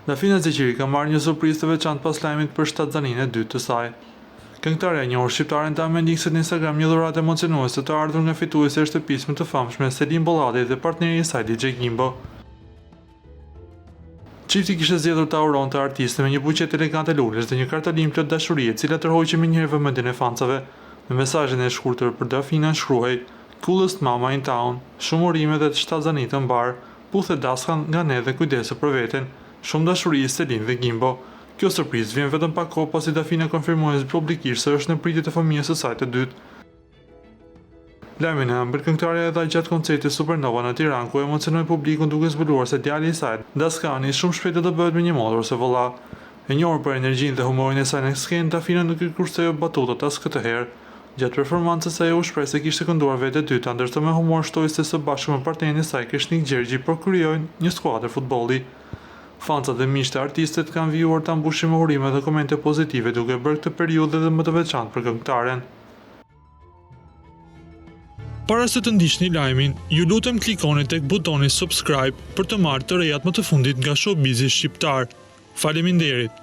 Dafina Zeqiri ka marrë një surprizë të veçantë pas lajmit për shtatzaninë e dytë të saj. Këngëtarja e njohur shqiptare nda me ndikësit në Instagram një dhuratë emocionuese të ardhur nga fituesi e shtëpisme të famshme Selim Bollati dhe partneri i saj DJ Gimbo. Çifti kishte zgjedhur ta uronte artistën me një buqet elegante lulësh dhe një kartolim plot dashurie, e cila tërhoqi menjëherë vëmendjen e fansave. Në mesazhin e shkurtër për Dafina shkruaj: "Coolest mama in town, shumë urime dhe të shtatzani të mbar, puthe daskan nga ne dhe kujdese për veten, shumë dashuri Selim dhe Gimbo." Kjo surprizë vjen vetëm pak kohë pasi Dafina konfirmoi publikisht se është në pritje të fëmijës së saj të dytë. Lajmin e ëmbël këngëtarja e dha gjatë koncertit Supernova në Tiranë, ku emocionoi publikun duke zbuluar se djali i saj, Daskani, shumë shpejt do të bëhet me një motor ose vëlla. E njohur për energjinë dhe humorin e saj në skenë, Dafina nuk i kursoi batutat as këtë herë. Gjatë performancës së u shpreh se kishte kënduar vetë e dyta, ndërsa me humor shtoi se së bashku me partnerin e saj Krishnik Gjergji po krijojnë një skuadër futbolli. Fansat dhe miqtë e artistet kanë vijuar ta mbushin me urime dhe komente pozitive, duke bërë këtë periudhë edhe më të veçantë për këngëtaren. Para se të ndiqni lajmin, ju lutem klikoni tek butoni subscribe për të marrë të rejat më të fundit nga showbizi shqiptar. Faleminderit.